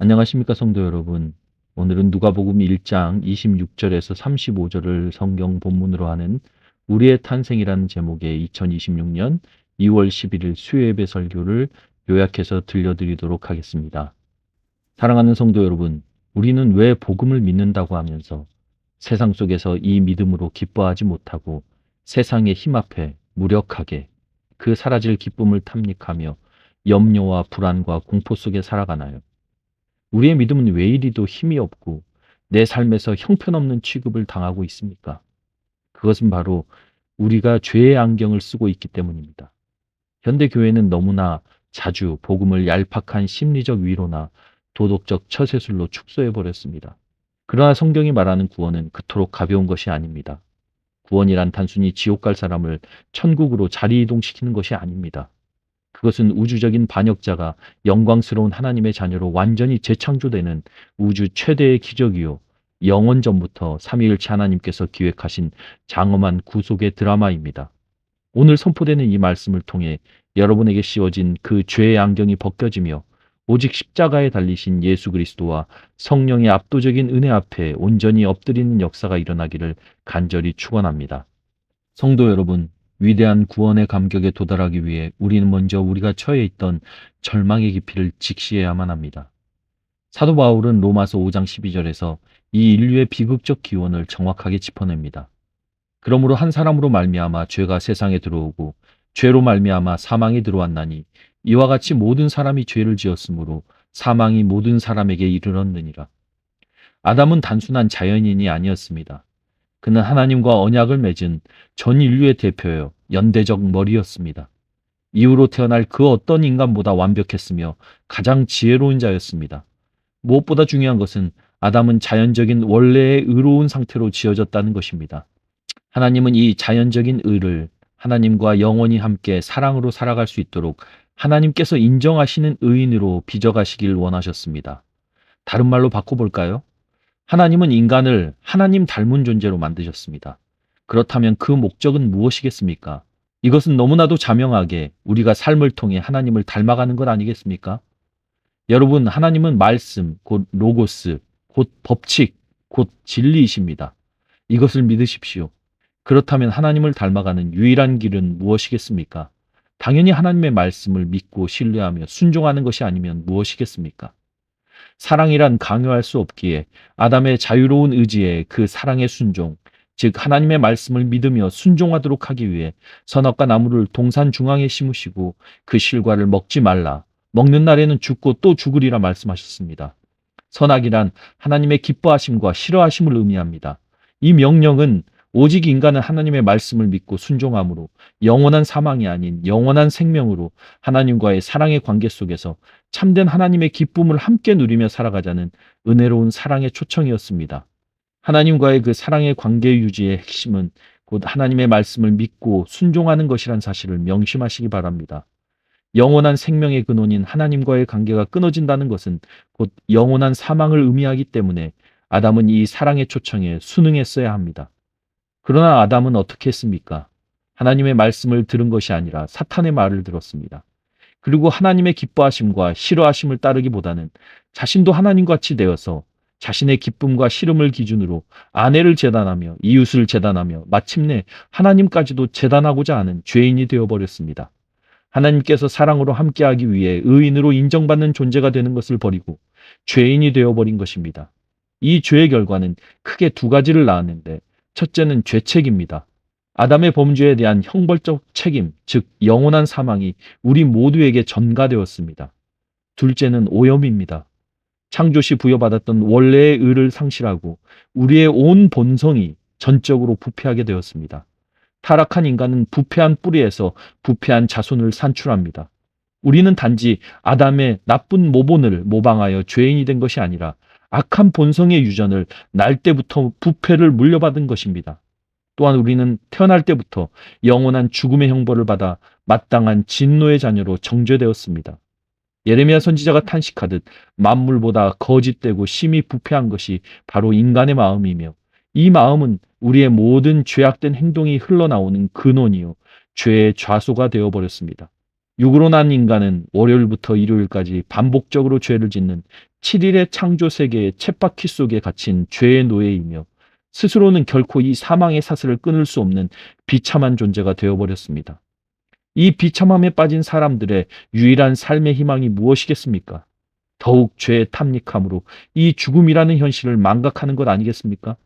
안녕하십니까 성도 여러분. 오늘은 누가복음 1장 26절에서 35절을 성경 본문으로 하는 우리의 탄생이라는 제목의 2026년 2월 11일 수요예배 설교를 요약해서 들려드리도록 하겠습니다. 사랑하는 성도 여러분, 우리는 왜 복음을 믿는다고 하면서 세상 속에서 이 믿음으로 기뻐하지 못하고 세상의 힘 앞에 무력하게 그 사라질 기쁨을 탐닉하며 염려와 불안과 공포 속에 살아가나요? 우리의 믿음은 왜 이리도 힘이 없고 내 삶에서 형편없는 취급을 당하고 있습니까? 그것은 바로 우리가 죄의 안경을 쓰고 있기 때문입니다. 현대 교회는 너무나 자주 복음을 얄팍한 심리적 위로나 도덕적 처세술로 축소해 버렸습니다. 그러나 성경이 말하는 구원은 그토록 가벼운 것이 아닙니다. 구원이란 단순히 지옥 갈 사람을 천국으로 자리 이동시키는 것이 아닙니다. 그것은 우주적인 반역자가 영광스러운 하나님의 자녀로 완전히 재창조되는 우주 최대의 기적이요, 영원 전부터 삼위일체 하나님께서 기획하신 장엄한 구속의 드라마입니다. 오늘 선포되는 이 말씀을 통해 여러분에게 씌워진 그 죄의 안경이 벗겨지며 오직 십자가에 달리신 예수 그리스도와 성령의 압도적인 은혜 앞에 온전히 엎드리는 역사가 일어나기를 간절히 축원합니다. 성도 여러분, 위대한 구원의 감격에 도달하기 위해 우리는 먼저 우리가 처해 있던 절망의 깊이를 직시해야만 합니다. 사도 바울은 로마서 5장 12절에서 이 인류의 비극적 기원을 정확하게 짚어냅니다. 그러므로 한 사람으로 말미암아 죄가 세상에 들어오고 죄로 말미암아 사망이 들어왔나니 이와 같이 모든 사람이 죄를 지었으므로 사망이 모든 사람에게 이르렀느니라. 아담은 단순한 자연인이 아니었습니다. 그는 하나님과 언약을 맺은 전 인류의 대표여 연대적 머리였습니다. 이후로 태어날 그 어떤 인간보다 완벽했으며 가장 지혜로운 자였습니다. 무엇보다 중요한 것은 아담은 자연적인 원래의 의로운 상태로 지어졌다는 것입니다. 하나님은 이 자연적인 의를 하나님과 영원히 함께 사랑으로 살아갈 수 있도록 하나님께서 인정하시는 의인으로 빚어가시길 원하셨습니다. 다른 말로 바꿔볼까요? 하나님은 인간을 하나님 닮은 존재로 만드셨습니다. 그렇다면 그 목적은 무엇이겠습니까? 이것은 너무나도 자명하게 우리가 삶을 통해 하나님을 닮아가는 것 아니겠습니까? 여러분, 하나님은 말씀, 곧 로고스, 곧 법칙, 곧 진리이십니다. 이것을 믿으십시오. 그렇다면 하나님을 닮아가는 유일한 길은 무엇이겠습니까? 당연히 하나님의 말씀을 믿고 신뢰하며 순종하는 것이 아니면 무엇이겠습니까? 사랑이란 강요할 수 없기에 아담의 자유로운 의지에 그 사랑의 순종, 즉 하나님의 말씀을 믿으며 순종하도록 하기 위해 선악과 나무를 동산 중앙에 심으시고 그 실과를 먹지 말라. 먹는 날에는 죽고 또 죽으리라 말씀하셨습니다. 선악이란 하나님의 기뻐하심과 싫어하심을 의미합니다. 이 명령은 오직 인간은 하나님의 말씀을 믿고 순종함으로 영원한 사망이 아닌 영원한 생명으로 하나님과의 사랑의 관계 속에서 참된 하나님의 기쁨을 함께 누리며 살아가자는 은혜로운 사랑의 초청이었습니다. 하나님과의 그 사랑의 관계 유지의 핵심은 곧 하나님의 말씀을 믿고 순종하는 것이란 사실을 명심하시기 바랍니다. 영원한 생명의 근원인 하나님과의 관계가 끊어진다는 것은 곧 영원한 사망을 의미하기 때문에 아담은 이 사랑의 초청에 순응했어야 합니다. 그러나 아담은 어떻게 했습니까? 하나님의 말씀을 들은 것이 아니라 사탄의 말을 들었습니다. 그리고 하나님의 기뻐하심과 싫어하심을 따르기보다는 자신도 하나님같이 되어서 자신의 기쁨과 싫음을 기준으로 아내를 재단하며 이웃을 재단하며 마침내 하나님까지도 재단하고자 하는 죄인이 되어버렸습니다. 하나님께서 사랑으로 함께하기 위해 의인으로 인정받는 존재가 되는 것을 버리고 죄인이 되어버린 것입니다. 이 죄의 결과는 크게 두 가지를 낳았는데 첫째는 죄책입니다. 아담의 범죄에 대한 형벌적 책임, 즉 영원한 사망이 우리 모두에게 전가되었습니다. 둘째는 오염입니다. 창조시 부여받았던 원래의 의를 상실하고 우리의 온 본성이 전적으로 부패하게 되었습니다. 타락한 인간은 부패한 뿌리에서 부패한 자손을 산출합니다. 우리는 단지 아담의 나쁜 모본을 모방하여 죄인이 된 것이 아니라 악한 본성의 유전을 날 때부터 부패를 물려받은 것입니다. 또한 우리는 태어날 때부터 영원한 죽음의 형벌을 받아 마땅한 진노의 자녀로 정죄되었습니다. 예레미야 선지자가 탄식하듯 만물보다 거짓되고 심히 부패한 것이 바로 인간의 마음이며 이 마음은 우리의 모든 죄악된 행동이 흘러나오는 근원이요 죄의 좌소가 되어버렸습니다. 육으로 난 인간은 월요일부터 일요일까지 반복적으로 죄를 짓는 7일의 창조 세계의 쳇바퀴 속에 갇힌 죄의 노예이며 스스로는 결코 이 사망의 사슬을 끊을 수 없는 비참한 존재가 되어버렸습니다. 이 비참함에 빠진 사람들의 유일한 삶의 희망이 무엇이겠습니까? 더욱 죄에 탐닉함으로 이 죽음이라는 현실을 망각하는 것 아니겠습니까?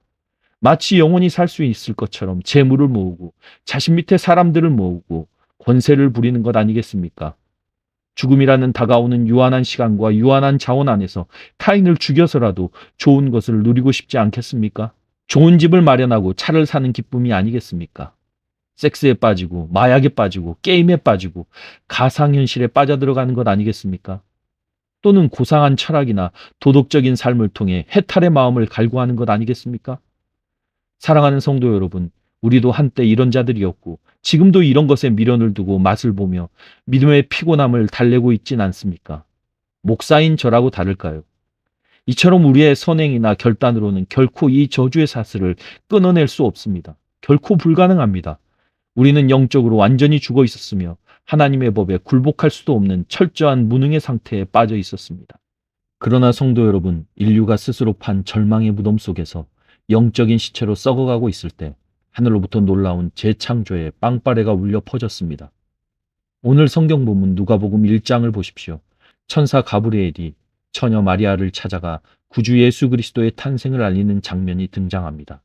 마치 영원히 살 수 있을 것처럼 재물을 모으고 자신 밑에 사람들을 모으고 권세를 부리는 것 아니겠습니까? 죽음이라는 다가오는 유한한 시간과 유한한 자원 안에서 타인을 죽여서라도 좋은 것을 누리고 싶지 않겠습니까? 좋은 집을 마련하고 차를 사는 기쁨이 아니겠습니까? 섹스에 빠지고 마약에 빠지고 게임에 빠지고 가상현실에 빠져들어가는 것 아니겠습니까? 또는 고상한 철학이나 도덕적인 삶을 통해 해탈의 마음을 갈구하는 것 아니겠습니까? 사랑하는 성도 여러분, 우리도 한때 이런 자들이었고 지금도 이런 것에 미련을 두고 맛을 보며 믿음의 피곤함을 달래고 있진 않습니까? 목사인 저라고 다를까요? 이처럼 우리의 선행이나 결단으로는 결코 이 저주의 사슬을 끊어낼 수 없습니다. 결코 불가능합니다. 우리는 영적으로 완전히 죽어 있었으며 하나님의 법에 굴복할 수도 없는 철저한 무능의 상태에 빠져 있었습니다. 그러나 성도 여러분, 인류가 스스로 판 절망의 무덤 속에서 영적인 시체로 썩어가고 있을 때 하늘로부터 놀라운 재창조의 빵빠레가 울려 퍼졌습니다. 오늘 성경 본문 누가복음 1장을 보십시오. 천사 가브리엘이 처녀 마리아를 찾아가 구주 예수 그리스도의 탄생을 알리는 장면이 등장합니다.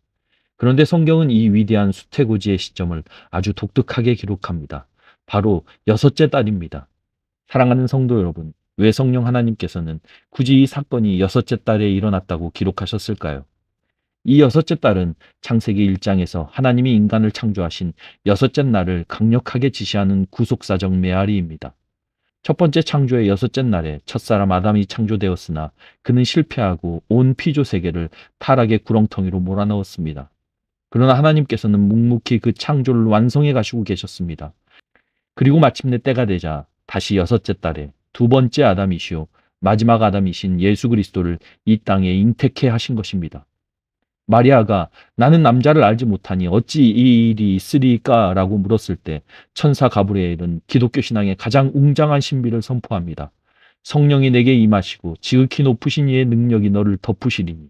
그런데 성경은 이 위대한 수태고지의 시점을 아주 독특하게 기록합니다. 바로 여섯째 달입니다. 사랑하는 성도 여러분, 왜 성령 하나님께서는 굳이 이 사건이 여섯째 달에 일어났다고 기록하셨을까요? 이 여섯째 달은 창세기 1장에서 하나님이 인간을 창조하신 여섯째 날을 강력하게 지시하는 구속사적 메아리입니다. 첫 번째 창조의 여섯째 날에 첫사람 아담이 창조되었으나 그는 실패하고 온 피조 세계를 타락의 구렁텅이로 몰아넣었습니다. 그러나 하나님께서는 묵묵히 그 창조를 완성해 가시고 계셨습니다. 그리고 마침내 때가 되자 다시 여섯째 달에 두 번째 아담이시오 마지막 아담이신 예수 그리스도를 이 땅에 잉태케 하신 것입니다. 마리아가 나는 남자를 알지 못하니 어찌 이 일이 있으리까 라고 물었을 때 천사 가브리엘은 기독교 신앙의 가장 웅장한 신비를 선포합니다. 성령이 내게 임하시고 지극히 높으신 이의 능력이 너를 덮으시리니.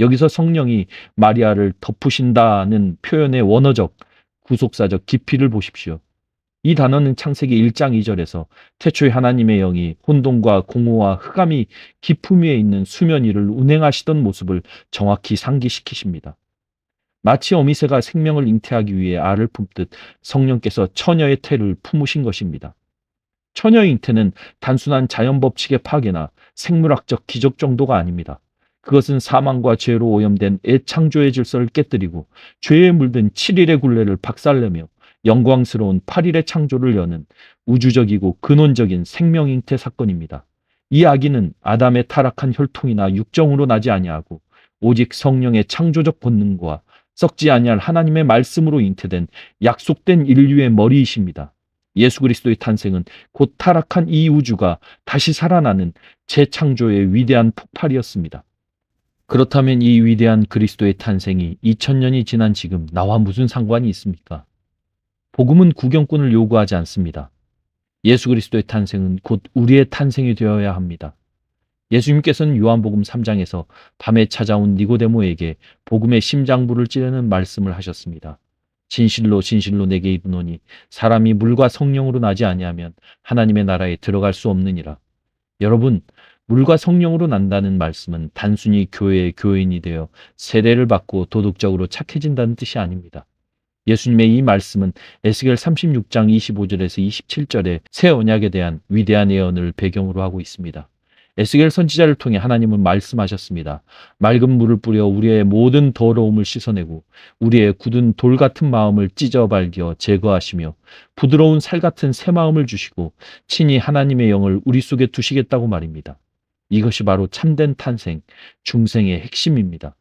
여기서 성령이 마리아를 덮으신다는 표현의 원어적, 구속사적 깊이를 보십시오. 이 단어는 창세기 1장 2절에서 태초에 하나님의 영이 혼돈과 공허와 흑암이 깊음 위에 있는 수면 위를 운행하시던 모습을 정확히 상기시키십니다. 마치 어미새가 생명을 잉태하기 위해 알을 품듯 성령께서 처녀의 태를 품으신 것입니다. 처녀의 잉태는 단순한 자연 법칙의 파괴나 생물학적 기적 정도가 아닙니다. 그것은 사망과 죄로 오염된 애창조의 질서를 깨뜨리고 죄에 물든 7일의 굴레를 박살내며 영광스러운 8일의 창조를 여는 우주적이고 근원적인 생명 잉태 사건입니다. 이 아기는 아담의 타락한 혈통이나 육정으로 나지 아니하고 오직 성령의 창조적 본능과 썩지 아니할 하나님의 말씀으로 잉태된 약속된 인류의 머리이십니다. 예수 그리스도의 탄생은 곧 타락한 이 우주가 다시 살아나는 재창조의 위대한 폭발이었습니다. 그렇다면 이 위대한 그리스도의 탄생이 2000년이 지난 지금 나와 무슨 상관이 있습니까? 복음은 구경꾼을 요구하지 않습니다. 예수 그리스도의 탄생은 곧 우리의 탄생이 되어야 합니다. 예수님께서는 요한복음 3장에서 밤에 찾아온 니고데모에게 복음의 심장부를 찌르는 말씀을 하셨습니다. 진실로 진실로 내게 이르노니 사람이 물과 성령으로 나지 아니하면 하나님의 나라에 들어갈 수 없느니라. 여러분, 물과 성령으로 난다는 말씀은 단순히 교회의 교인이 되어 세례를 받고 도덕적으로 착해진다는 뜻이 아닙니다. 예수님의 이 말씀은 에스겔 36장 25절에서 27절의 새 언약에 대한 위대한 예언을 배경으로 하고 있습니다. 에스겔 선지자를 통해 하나님은 말씀하셨습니다. 맑은 물을 뿌려 우리의 모든 더러움을 씻어내고 우리의 굳은 돌 같은 마음을 찢어 발겨 제거하시며 부드러운 살 같은 새 마음을 주시고 친히 하나님의 영을 우리 속에 두시겠다고 말입니다. 이것이 바로 참된 탄생, 중생의 핵심입니다.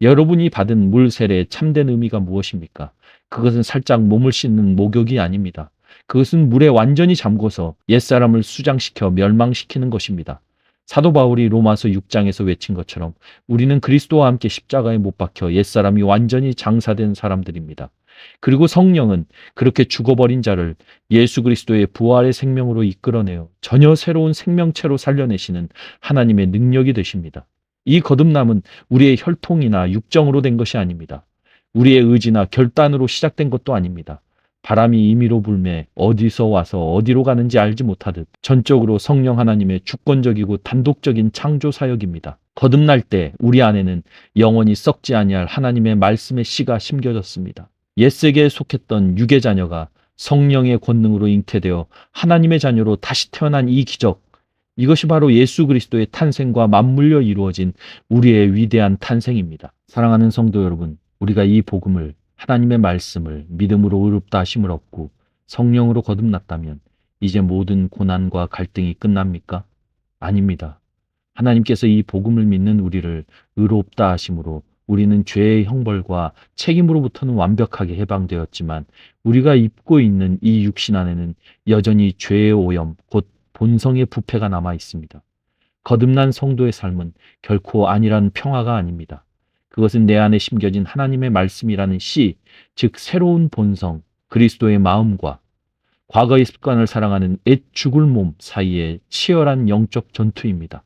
여러분이 받은 물 세례의 참된 의미가 무엇입니까? 그것은 살짝 몸을 씻는 목욕이 아닙니다. 그것은 물에 완전히 잠궈서 옛사람을 수장시켜 멸망시키는 것입니다. 사도 바울이 로마서 6장에서 외친 것처럼 우리는 그리스도와 함께 십자가에 못 박혀 옛사람이 완전히 장사된 사람들입니다. 그리고 성령은 그렇게 죽어버린 자를 예수 그리스도의 부활의 생명으로 이끌어내어 전혀 새로운 생명체로 살려내시는 하나님의 능력이 되십니다. 이 거듭남은 우리의 혈통이나 육정으로 된 것이 아닙니다. 우리의 의지나 결단으로 시작된 것도 아닙니다. 바람이 임의로 불매 어디서 와서 어디로 가는지 알지 못하듯 전적으로 성령 하나님의 주권적이고 단독적인 창조 사역입니다. 거듭날 때 우리 안에는 영원히 썩지 아니할 하나님의 말씀의 씨가 심겨졌습니다. 옛세계에 속했던 육의 자녀가 성령의 권능으로 잉태되어 하나님의 자녀로 다시 태어난 이 기적, 이것이 바로 예수 그리스도의 탄생과 맞물려 이루어진 우리의 위대한 탄생입니다. 사랑하는 성도 여러분, 우리가 이 복음을, 하나님의 말씀을 믿음으로 의롭다 하심을 얻고 성령으로 거듭났다면 이제 모든 고난과 갈등이 끝납니까? 아닙니다. 하나님께서 이 복음을 믿는 우리를 의롭다 하심으로 우리는 죄의 형벌과 책임으로부터는 완벽하게 해방되었지만 우리가 입고 있는 이 육신 안에는 여전히 죄의 오염, 곧 본성의 부패가 남아 있습니다. 거듭난 성도의 삶은 결코 안일한 평화가 아닙니다. 그것은 내 안에 심겨진 하나님의 말씀이라는 씨, 즉 새로운 본성, 그리스도의 마음과 과거의 습관을 사랑하는 애 죽을 몸 사이의 치열한 영적 전투입니다.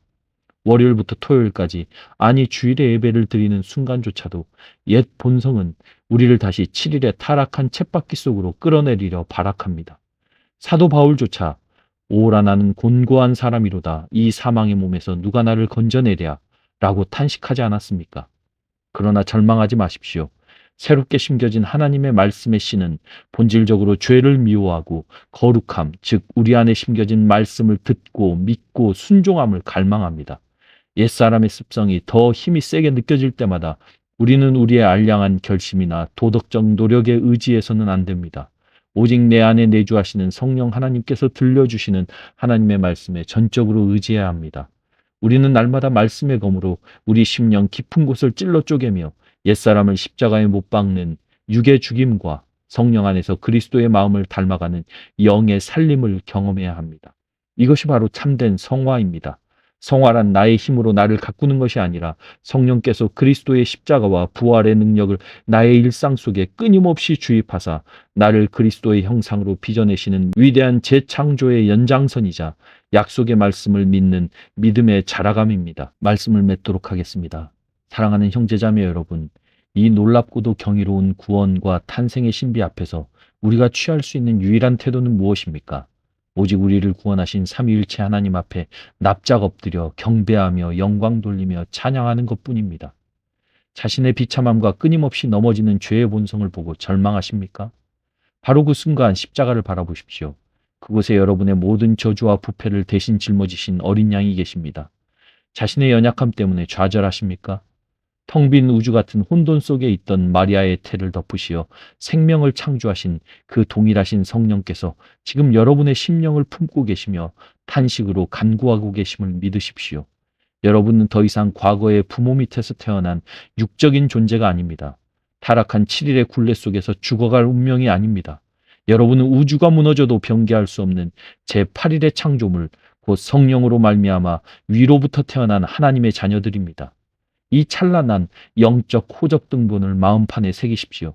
월요일부터 토요일까지, 아니 주일에 예배를 드리는 순간조차도 옛 본성은 우리를 다시 7일의 타락한 쳇바퀴 속으로 끌어내리려 발악합니다. 사도 바울조차 오라 나는 곤고한 사람이로다, 이 사망의 몸에서 누가 나를 건져내랴 라고 탄식하지 않았습니까? 그러나 절망하지 마십시오. 새롭게 심겨진 하나님의 말씀의 씨는 본질적으로 죄를 미워하고 거룩함, 즉 우리 안에 심겨진 말씀을 듣고 믿고 순종함을 갈망합니다. 옛사람의 습성이 더 힘이 세게 느껴질 때마다 우리는 우리의 알량한 결심이나 도덕적 노력에 의지해서는 안 됩니다. 오직 내 안에 내주하시는 성령 하나님께서 들려주시는 하나님의 말씀에 전적으로 의지해야 합니다. 우리는 날마다 말씀의 검으로 우리 심령 깊은 곳을 찔러 쪼개며 옛사람을 십자가에 못 박는 육의 죽임과 성령 안에서 그리스도의 마음을 닮아가는 영의 살림을 경험해야 합니다. 이것이 바로 참된 성화입니다. 성화란 나의 힘으로 나를 가꾸는 것이 아니라 성령께서 그리스도의 십자가와 부활의 능력을 나의 일상 속에 끊임없이 주입하사 나를 그리스도의 형상으로 빚어내시는 위대한 재창조의 연장선이자 약속의 말씀을 믿는 믿음의 자라감입니다. 말씀을 맺도록 하겠습니다. 사랑하는 형제자매 여러분, 이 놀랍고도 경이로운 구원과 탄생의 신비 앞에서 우리가 취할 수 있는 유일한 태도는 무엇입니까? 오직 우리를 구원하신 삼위일체 하나님 앞에 납작 엎드려 경배하며 영광 돌리며 찬양하는 것뿐입니다. 자신의 비참함과 끊임없이 넘어지는 죄의 본성을 보고 절망하십니까? 바로 그 순간 십자가를 바라보십시오. 그곳에 여러분의 모든 저주와 부패를 대신 짊어지신 어린 양이 계십니다. 자신의 연약함 때문에 좌절하십니까? 텅 빈 우주 같은 혼돈 속에 있던 마리아의 태를 덮으시어 생명을 창조하신 그 동일하신 성령께서 지금 여러분의 심령을 품고 계시며 탄식으로 간구하고 계심을 믿으십시오. 여러분은 더 이상 과거의 부모 밑에서 태어난 육적인 존재가 아닙니다. 타락한 7일의 굴레 속에서 죽어갈 운명이 아닙니다. 여러분은 우주가 무너져도 변개할 수 없는 제8일의 창조물, 곧 성령으로 말미암아 위로부터 태어난 하나님의 자녀들입니다. 이 찬란한 영적 호적 등본을 마음판에 새기십시오.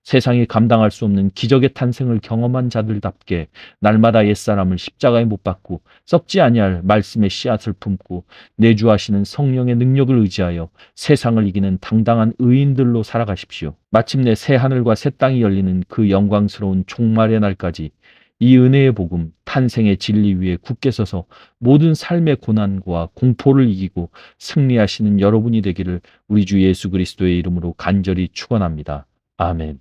세상이 감당할 수 없는 기적의 탄생을 경험한 자들답게 날마다 옛사람을 십자가에 못 박고 썩지 아니할 말씀의 씨앗을 품고 내주하시는 성령의 능력을 의지하여 세상을 이기는 당당한 의인들로 살아가십시오. 마침내 새 하늘과 새 땅이 열리는 그 영광스러운 종말의 날까지 이 은혜의 복음, 탄생의 진리 위에 굳게 서서 모든 삶의 고난과 공포를 이기고 승리하시는 여러분이 되기를 우리 주 예수 그리스도의 이름으로 간절히 축원합니다. 아멘.